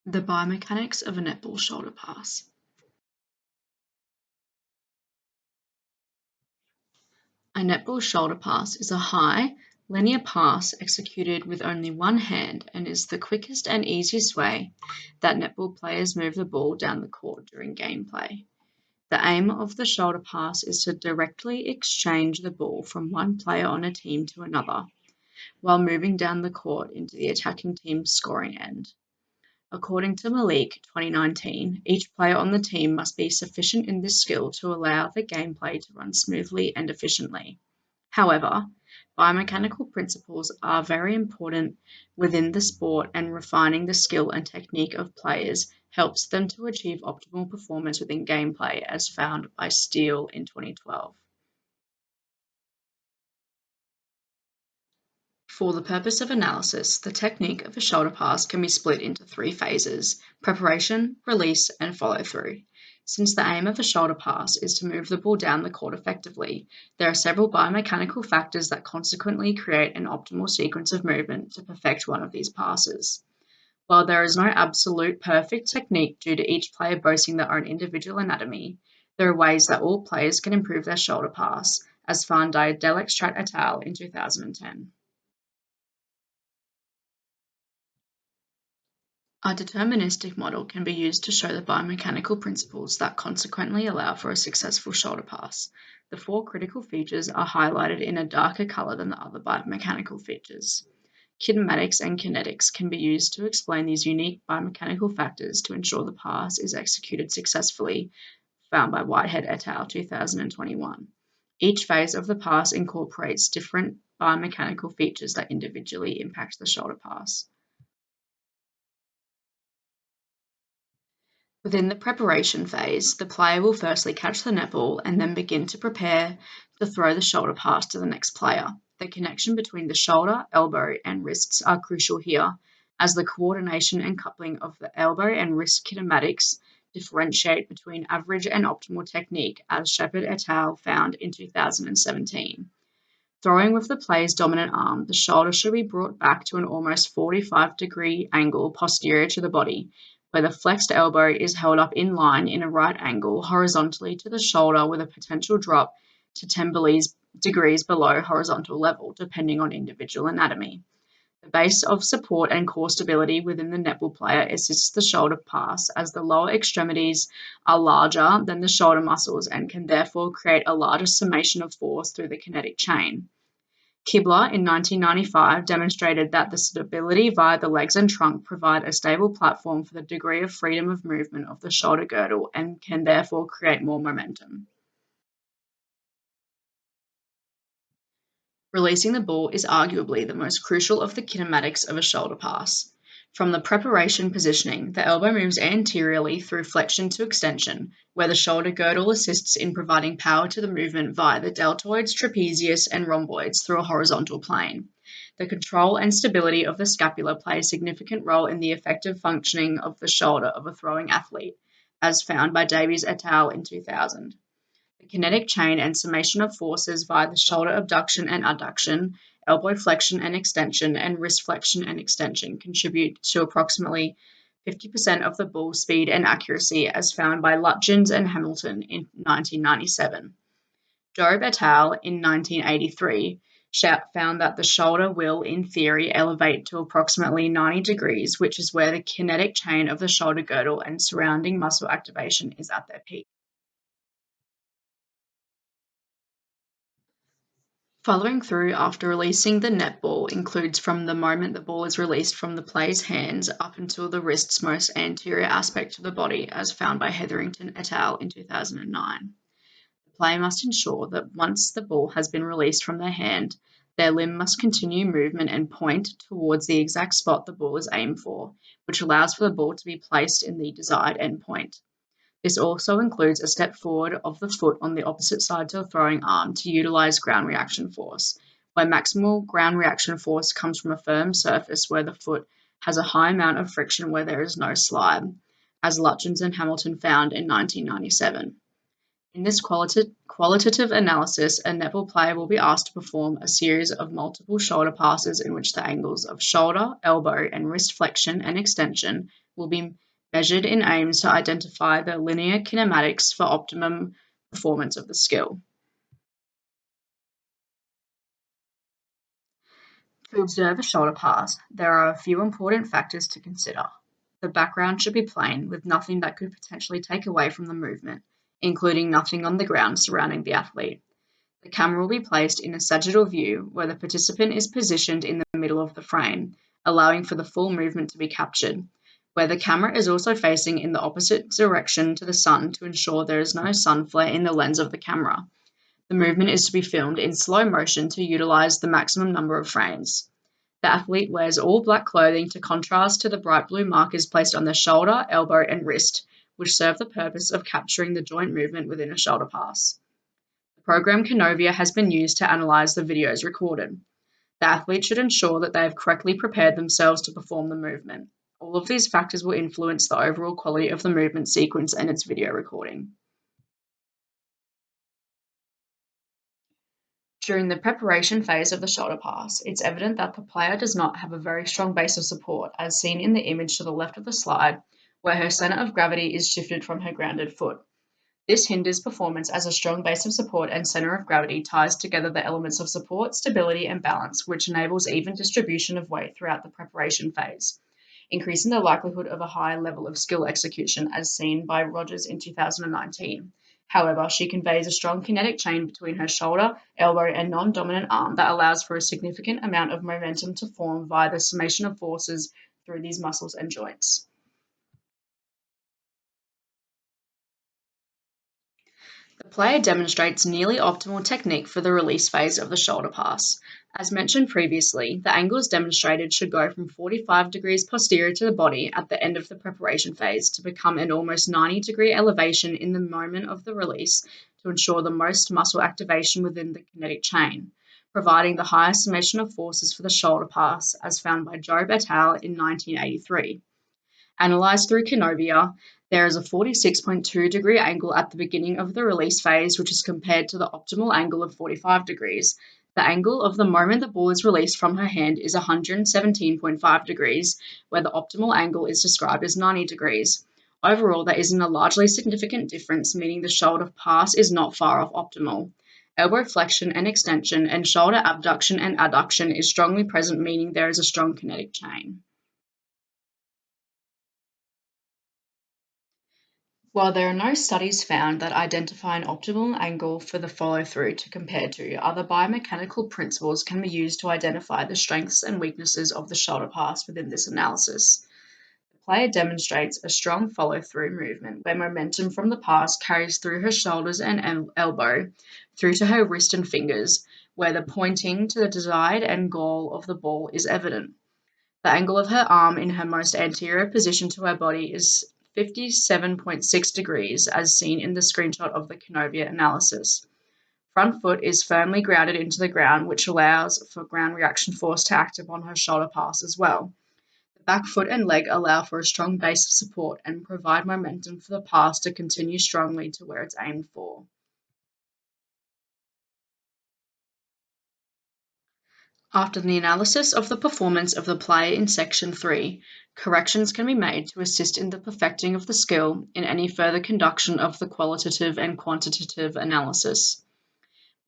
The biomechanics of a netball shoulder pass. A netball shoulder pass is a high, linear pass executed with only one hand and is the quickest and easiest way that netball players move the ball down the court during gameplay. The aim of the shoulder pass is to directly exchange the ball from one player on a team to another, while moving down the court into the attacking team's scoring end. According to Malik 2019, each player on the team must be sufficient in this skill to allow the gameplay to run smoothly and efficiently. However, biomechanical principles are very important within the sport, and refining the skill and technique of players helps them to achieve optimal performance within gameplay, as found by Steele in 2012. For the purpose of analysis, the technique of a shoulder pass can be split into three phases: preparation, release, and follow-through. Since the aim of a shoulder pass is to move the ball down the court effectively, there are several biomechanical factors that consequently create an optimal sequence of movement to perfect one of these passes. While there is no absolute perfect technique due to each player boasting their own individual anatomy, there are ways that all players can improve their shoulder pass, as found by Delextrat et al. In 2010. A deterministic model can be used to show the biomechanical principles that consequently allow for a successful shoulder pass. The four critical features are highlighted in a darker color than the other biomechanical features. Kinematics and kinetics can be used to explain these unique biomechanical factors to ensure the pass is executed successfully, found by Whitehead et al. 2021. Each phase of the pass incorporates different biomechanical features that individually impact the shoulder pass. Within the preparation phase, the player will firstly catch the netball and then begin to prepare to throw the shoulder pass to the next player. The connection between the shoulder, elbow, and wrists are crucial here, as the coordination and coupling of the elbow and wrist kinematics differentiate between average and optimal technique, as Shepard et al. Found in 2017. Throwing with the player's dominant arm, the shoulder should be brought back to an almost 45-degree angle posterior to the body, where the flexed elbow is held up in line in a right angle horizontally to the shoulder, with a potential drop to 10 degrees below horizontal level, depending on individual anatomy. The base of support and core stability within the netball player assists the shoulder pass, as the lower extremities are larger than the shoulder muscles and can therefore create a larger summation of force through the kinetic chain. Kibler in 1995 demonstrated that the stability via the legs and trunk provide a stable platform for the degree of freedom of movement of the shoulder girdle and can therefore create more momentum. Releasing the ball is arguably the most crucial of the kinematics of a shoulder pass. From the preparation positioning, the elbow moves anteriorly through flexion to extension, where the shoulder girdle assists in providing power to the movement via the deltoids, trapezius, and rhomboids through a horizontal plane. The control and stability of the scapula play a significant role in the effective functioning of the shoulder of a throwing athlete, as found by Davies et al. In 2000. The kinetic chain and summation of forces via the shoulder abduction and adduction, elbow flexion and extension, and wrist flexion and extension contribute to approximately 50% of the ball speed and accuracy, as found by Lutjens and Hamilton in 1997. Jobe et al. In 1983 found that the shoulder will, in theory, elevate to approximately 90 degrees, which is where the kinetic chain of the shoulder girdle and surrounding muscle activation is at their peak. Following through after releasing the netball includes from the moment the ball is released from the player's hands up until the wrist's most anterior aspect of the body, as found by Hetherington et al. In 2009. The player must ensure that once the ball has been released from their hand, their limb must continue movement and point towards the exact spot the ball is aimed for, which allows for the ball to be placed in the desired endpoint. This also includes a step forward of the foot on the opposite side to the throwing arm to utilize ground reaction force, where maximal ground reaction force comes from a firm surface where the foot has a high amount of friction where there is no slide, as Lutjens and Hamilton found in 1997. In this qualitative analysis, a netball player will be asked to perform a series of multiple shoulder passes in which the angles of shoulder, elbow, and wrist flexion and extension will be measured in aims to identify the linear kinematics for optimum performance of the skill. To observe a shoulder pass, there are a few important factors to consider. The background should be plain, with nothing that could potentially take away from the movement, including nothing on the ground surrounding the athlete. The camera will be placed in a sagittal view where the participant is positioned in the middle of the frame, allowing for the full movement to be captured, where the camera is also facing in the opposite direction to the sun to ensure there is no sun flare in the lens of the camera. The movement is to be filmed in slow motion to utilize the maximum number of frames. The athlete wears all black clothing to contrast to the bright blue markers placed on the shoulder, elbow, and wrist, which serve the purpose of capturing the joint movement within a shoulder pass. The program Canovia has been used to analyze the videos recorded. The athlete should ensure that they have correctly prepared themselves to perform the movement. All of these factors will influence the overall quality of the movement sequence and its video recording. During the preparation phase of the shoulder pass, it's evident that the player does not have a very strong base of support, as seen in the image to the left of the slide, where her center of gravity is shifted from her grounded foot. This hinders performance as a strong base of support and center of gravity ties together the elements of support, stability, and balance, which enables even distribution of weight throughout the preparation phase, increasing the likelihood of a high level of skill execution, as seen by Rogers in 2019. However, she conveys a strong kinetic chain between her shoulder, elbow, and non-dominant arm that allows for a significant amount of momentum to form via the summation of forces through these muscles and joints. The player demonstrates nearly optimal technique for the release phase of the shoulder pass. As mentioned previously, the angles demonstrated should go from 45 degrees posterior to the body at the end of the preparation phase to become an almost 90-degree elevation in the moment of the release to ensure the most muscle activation within the kinetic chain, providing the highest summation of forces for the shoulder pass as found by Jobe et al. In 1983. Analyzed through Canovia, there is a 46.2-degree angle at the beginning of the release phase, which is compared to the optimal angle of 45 degrees. The angle of the moment the ball is released from her hand is 117.5 degrees, where the optimal angle is described as 90 degrees. Overall, there isn't a largely significant difference, meaning the shoulder pass is not far off optimal. Elbow flexion and extension and shoulder abduction and adduction is strongly present, meaning there is a strong kinetic chain. While there are no studies found that identify an optimal angle for the follow-through to compare to, other biomechanical principles can be used to identify the strengths and weaknesses of the shoulder pass within this analysis. The player demonstrates a strong follow-through movement where momentum from the pass carries through her shoulders and elbow through to her wrist and fingers, where the pointing to the desired end goal of the ball is evident. The angle of her arm in her most anterior position to her body is 57.6 degrees, as seen in the screenshot of the Canovia analysis. Front foot is firmly grounded into the ground, which allows for ground reaction force to act upon her shoulder pass as well. The back foot and leg allow for a strong base of support and provide momentum for the pass to continue strongly to where it's aimed for. After the analysis of the performance of the player in Section 3, corrections can be made to assist in the perfecting of the skill in any further conduction of the qualitative and quantitative analysis.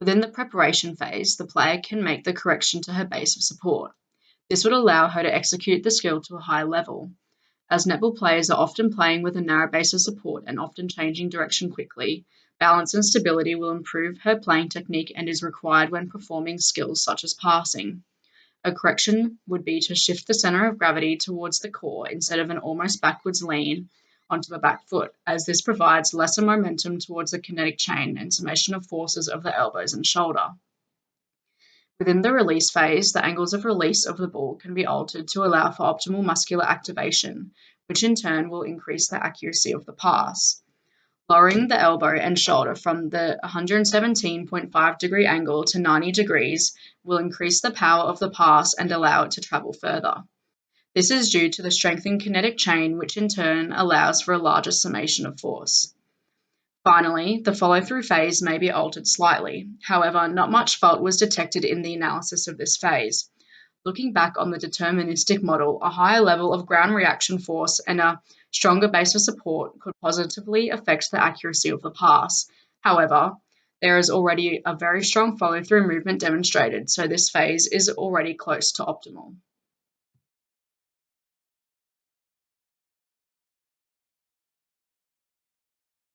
Within the preparation phase, the player can make the correction to her base of support. This would allow her to execute the skill to a high level. As netball players are often playing with a narrow base of support and often changing direction quickly, balance and stability will improve her playing technique and is required when performing skills such as passing. A correction would be to shift the center of gravity towards the core instead of an almost backwards lean onto the back foot, as this provides lesser momentum towards the kinetic chain and summation of forces of the elbows and shoulder. Within the release phase, the angles of release of the ball can be altered to allow for optimal muscular activation, which in turn will increase the accuracy of the pass. Lowering the elbow and shoulder from the 117.5-degree angle to 90 degrees will increase the power of the pass and allow it to travel further. This is due to the strengthened kinetic chain, which in turn allows for a larger summation of force. Finally, the follow-through phase may be altered slightly. However, not much fault was detected in the analysis of this phase. Looking back on the deterministic model, a higher level of ground reaction force and a stronger base of support could positively affect the accuracy of the pass. However, there is already a very strong follow-through movement demonstrated, so this phase is already close to optimal.